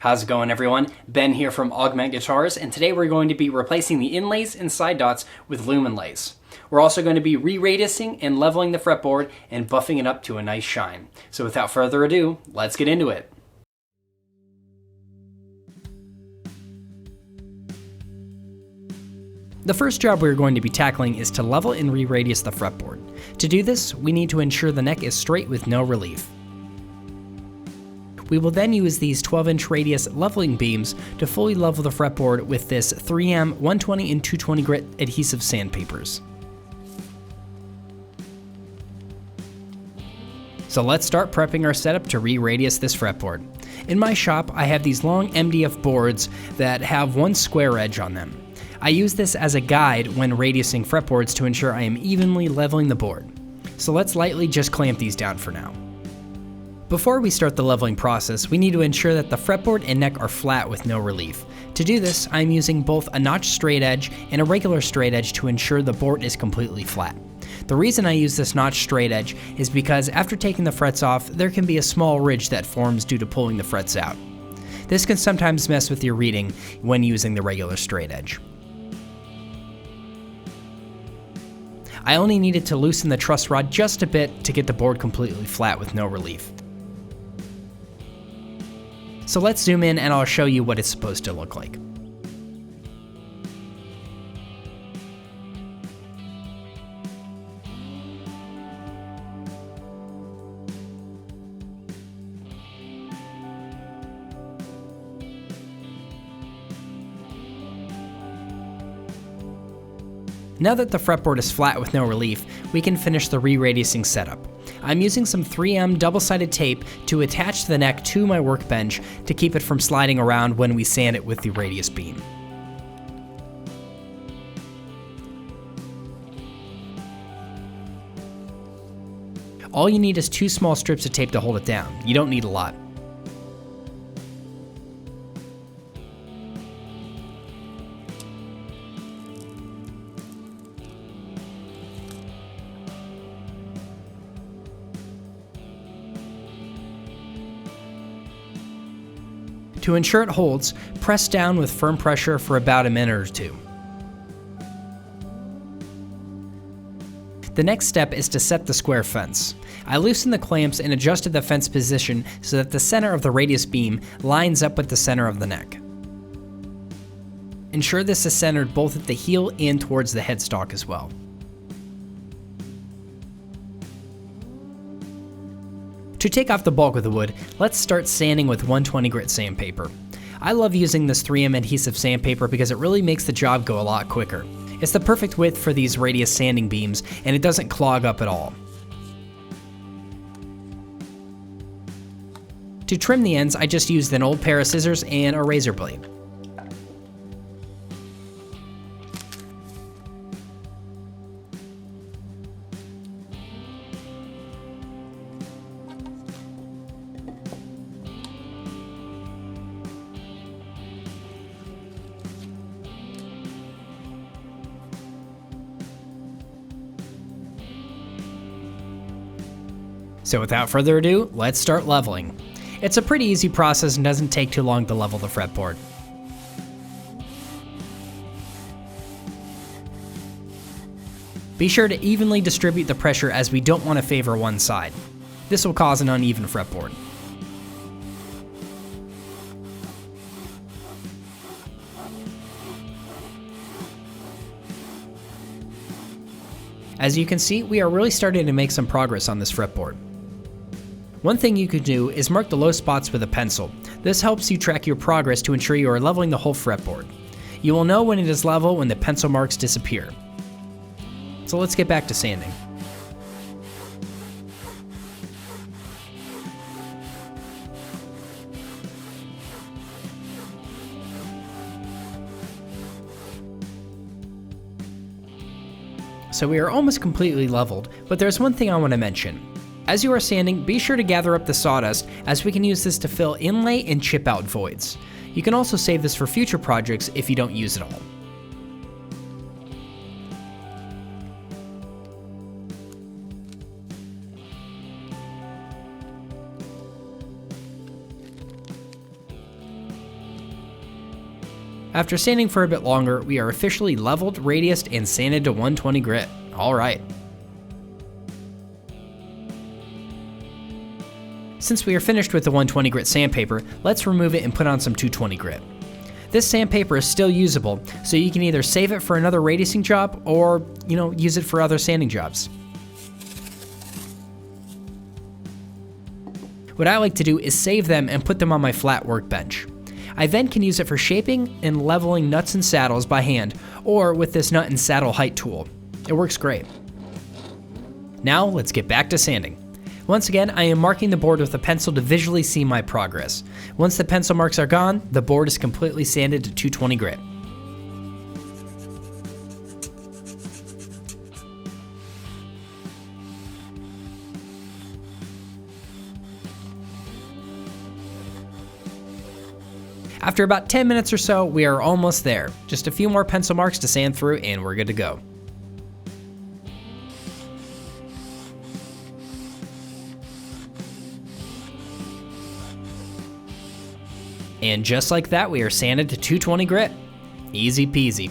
How's it going, everyone? Ben here from Augment Guitars, and today we're going to be replacing the inlays and side dots with Luminlays. We're also going to be re-radiusing and leveling the fretboard and buffing it up to a nice shine. So without further ado, let's get into it. The first job we're going to be tackling is to level and re-radius the fretboard. To do this, we need to ensure the neck is straight with no relief. We will then use these 12-inch radius leveling beams to fully level the fretboard with this 3M 120 and 220 grit adhesive sandpapers. So let's start prepping our setup to re-radius this fretboard. In my shop, I have these long MDF boards that have one square edge on them. I use this as a guide when radiusing fretboards to ensure I am evenly leveling the board. So let's lightly just clamp these down for now. Before we start the leveling process, we need to ensure that the fretboard and neck are flat with no relief. To do this, I'm using both a notched straight edge and a regular straight edge to ensure the board is completely flat. The reason I use this notched straight edge is because after taking the frets off, there can be a small ridge that forms due to pulling the frets out. This can sometimes mess with your reading when using the regular straight edge. I only needed to loosen the truss rod just a bit to get the board completely flat with no relief. So let's zoom in and I'll show you what it's supposed to look like. Now that the fretboard is flat with no relief, we can finish the re-radiusing setup. I'm using some 3M double-sided tape to attach the neck to my workbench to keep it from sliding around when we sand it with the radius beam. All you need is 2 small strips of tape to hold it down. You don't need a lot. To ensure it holds, press down with firm pressure for about a minute or two. The next step is to set the square fence. I loosened the clamps and adjusted the fence position so that the center of the radius beam lines up with the center of the neck. Ensure this is centered both at the heel and towards the headstock as well. To take off the bulk of the wood, let's start sanding with 120 grit sandpaper. I love using this 3M adhesive sandpaper because it really makes the job go a lot quicker. It's the perfect width for these radius sanding beams, and it doesn't clog up at all. To trim the ends, I just used an old pair of scissors and a razor blade. So without further ado, let's start leveling. It's a pretty easy process and doesn't take too long to level the fretboard. Be sure to evenly distribute the pressure as we don't want to favor one side. This will cause an uneven fretboard. As you can see, we are really starting to make some progress on this fretboard. One thing you could do is mark the low spots with a pencil. This helps you track your progress to ensure you are leveling the whole fretboard. You will know when it is level when the pencil marks disappear. So let's get back to sanding. So we are almost completely leveled, but there's one thing I want to mention. As you are sanding, be sure to gather up the sawdust, as we can use this to fill inlay and chip out voids. You can also save this for future projects if you don't use it all. After sanding for a bit longer, we are officially leveled, radiused, and sanded to 120 grit. Alright. Since we are finished with the 120 grit sandpaper, let's remove it and put on some 220 grit. This sandpaper is still usable, so you can either save it for another radiusing job or, use it for other sanding jobs. What I like to do is save them and put them on my flat workbench. I then can use it for shaping and leveling nuts and saddles by hand, or with this nut and saddle height tool. It works great. Now let's get back to sanding. Once again, I am marking the board with a pencil to visually see my progress. Once the pencil marks are gone, the board is completely sanded to 220 grit. After about 10 minutes or so, we are almost there. Just a few more pencil marks to sand through and we're good to go. And just like that, we are sanded to 220 grit. Easy peasy.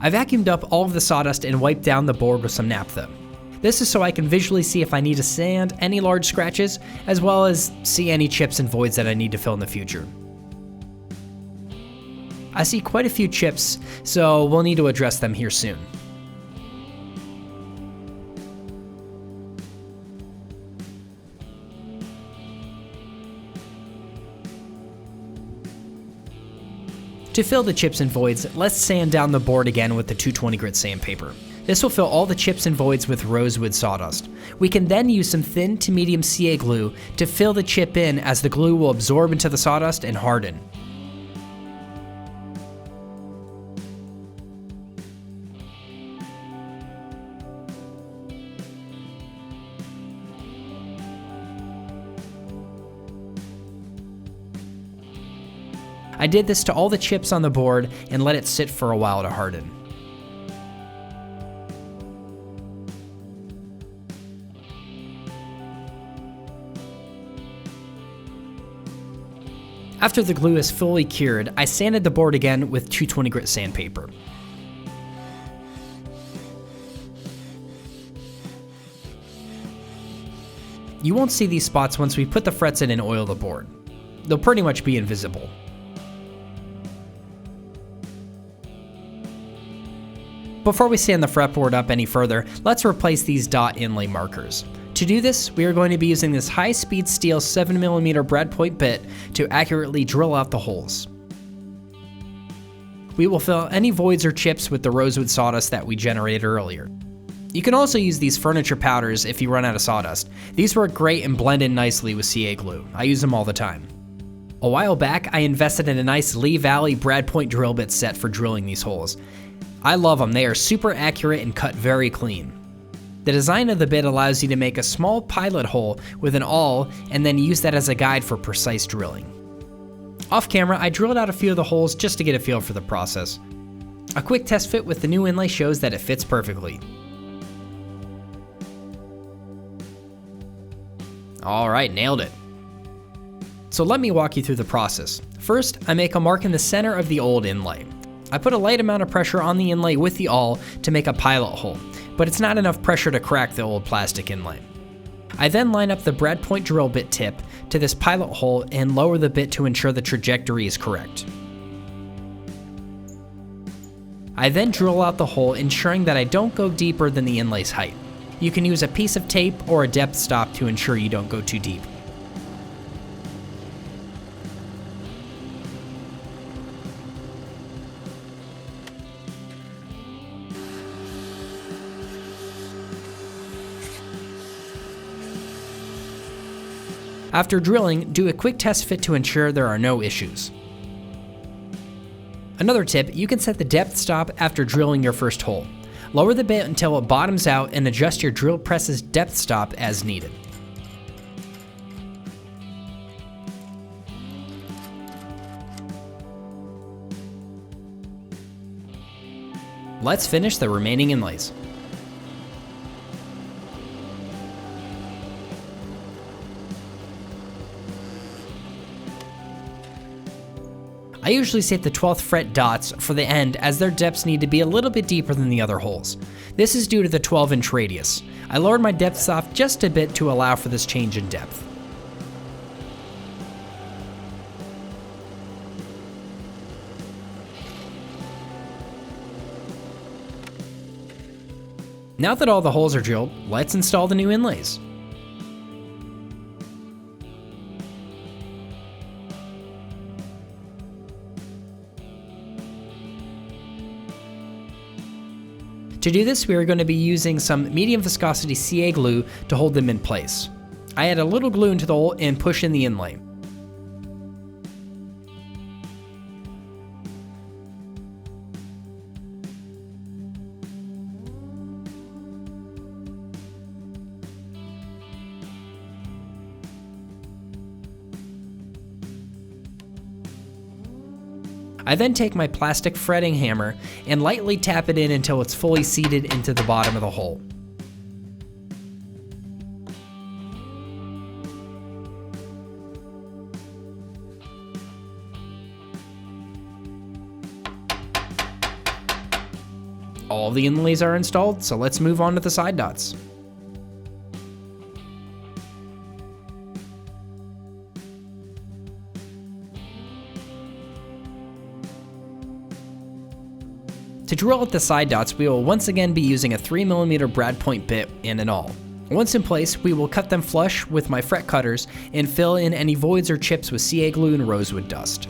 I vacuumed up all of the sawdust and wiped down the board with some naphtha. This is so I can visually see if I need to sand any large scratches, as well as see any chips and voids that I need to fill in the future. I see quite a few chips, so we'll need to address them here soon. To fill the chips and voids, let's sand down the board again with the 220 grit sandpaper. This will fill all the chips and voids with rosewood sawdust. We can then use some thin to medium CA glue to fill the chip in, as the glue will absorb into the sawdust and harden. I did this to all the chips on the board and let it sit for a while to harden. After the glue is fully cured, I sanded the board again with 220 grit sandpaper. You won't see these spots once we put the frets in and oil the board. They'll pretty much be invisible. Before we sand the fretboard up any further, let's replace these dot inlay markers. To do this, we are going to be using this high-speed steel 7mm brad point bit to accurately drill out the holes. We will fill any voids or chips with the rosewood sawdust that we generated earlier. You can also use these furniture powders if you run out of sawdust. These work great and blend in nicely with CA glue. I use them all the time. A while back, I invested in a nice Lee Valley brad point drill bit set for drilling these holes. I love them. They are super accurate and cut very clean. The design of the bit allows you to make a small pilot hole with an awl and then use that as a guide for precise drilling. Off camera, I drilled out a few of the holes just to get a feel for the process. A quick test fit with the new inlay shows that it fits perfectly. Alright, nailed it. So let me walk you through the process. First, I make a mark in the center of the old inlay. I put a light amount of pressure on the inlay with the awl to make a pilot hole, but it's not enough pressure to crack the old plastic inlay. I then line up the brad point drill bit tip to this pilot hole and lower the bit to ensure the trajectory is correct. I then drill out the hole, ensuring that I don't go deeper than the inlay's height. You can use a piece of tape or a depth stop to ensure you don't go too deep. After drilling, do a quick test fit to ensure there are no issues. Another tip, you can set the depth stop after drilling your first hole. Lower the bit until it bottoms out and adjust your drill press's depth stop as needed. Let's finish the remaining inlays. I usually save the 12th fret dots for the end as their depths need to be a little bit deeper than the other holes. This is due to the 12-inch radius. I lowered my depths off just a bit to allow for this change in depth. Now that all the holes are drilled, let's install the new inlays. To do this, we are going to be using some medium viscosity CA glue to hold them in place. I add a little glue into the hole and push in the inlay. I then take my plastic fretting hammer and lightly tap it in until it's fully seated into the bottom of the hole. All the inlays are installed, so let's move on to the side dots. To drill out the side dots, we will once again be using a 3mm brad point bit and an awl. Once in place, we will cut them flush with my fret cutters and fill in any voids or chips with CA glue and rosewood dust.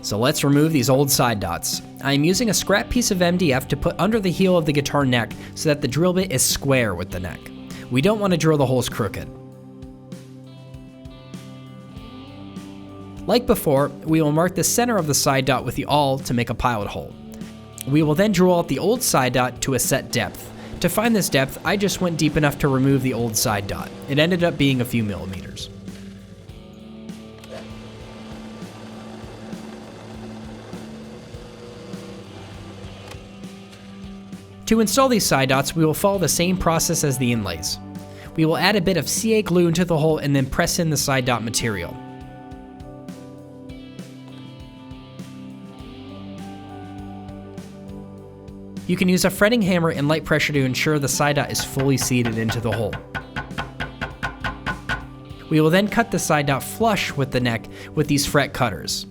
So let's remove these old side dots. I am using a scrap piece of MDF to put under the heel of the guitar neck so that the drill bit is square with the neck. We don't want to drill the holes crooked. Like before, we will mark the center of the side dot with the awl to make a pilot hole. We will then drill out the old side dot to a set depth. To find this depth, I just went deep enough to remove the old side dot. It ended up being a few millimeters. To install these side dots, we will follow the same process as the inlays. We will add a bit of CA glue into the hole and then press in the side dot material. You can use a fretting hammer and light pressure to ensure the side dot is fully seated into the hole. We will then cut the side dot flush with the neck with these fret cutters.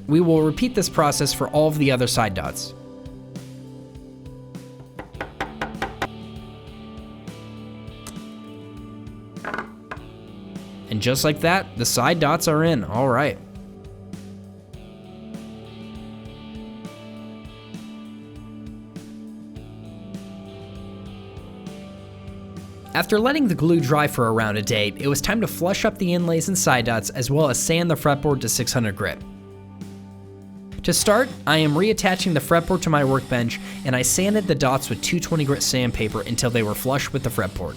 We will repeat this process for all of the other side dots. And just like that, the side dots are in. All right. After letting the glue dry for around a day, it was time to flush up the inlays and side dots as well as sand the fretboard to 600 grit. To start, I am reattaching the fretboard to my workbench and I sanded the dots with 220 grit sandpaper until they were flush with the fretboard.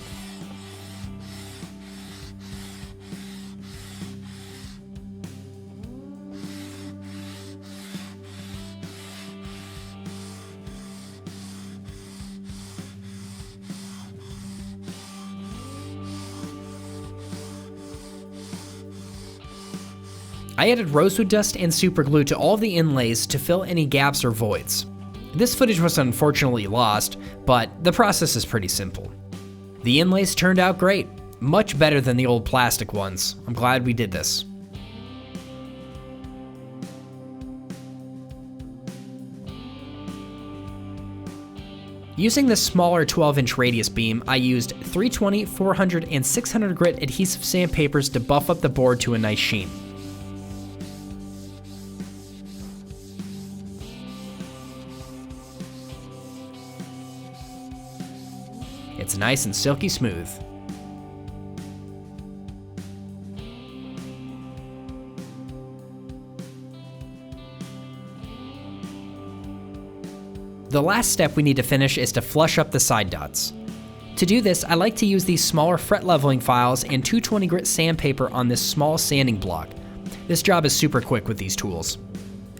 I added rosewood dust and super glue to all the inlays to fill any gaps or voids. This footage was unfortunately lost, but the process is pretty simple. The inlays turned out great, much better than the old plastic ones. I'm glad we did this. Using this smaller 12-inch radius beam, I used 320, 400, and 600 grit adhesive sandpapers to buff up the board to a nice sheen. It's nice and silky smooth. The last step we need to finish is to flush up the side dots. To do this, I like to use these smaller fret leveling files and 220 grit sandpaper on this small sanding block. This job is super quick with these tools.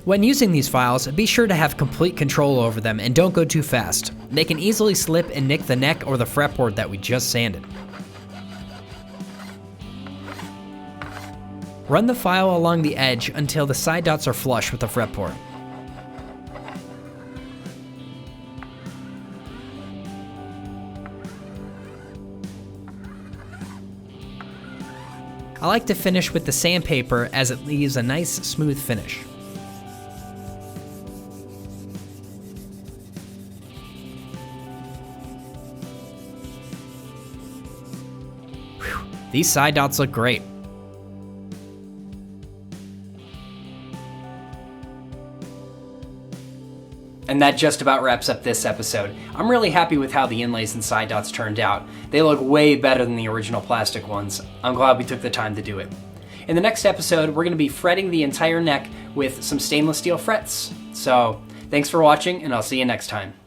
When using these files, be sure to have complete control over them and don't go too fast. They can easily slip and nick the neck or the fretboard that we just sanded. Run the file along the edge until the side dots are flush with the fretboard. I like to finish with the sandpaper as it leaves a nice smooth finish. Whew, these side dots look great. And that just about wraps up this episode. I'm really happy with how the inlays and side dots turned out. They look way better than the original plastic ones. I'm glad we took the time to do it. In the next episode, we're going to be fretting the entire neck with some stainless steel frets. So, thanks for watching, and I'll see you next time.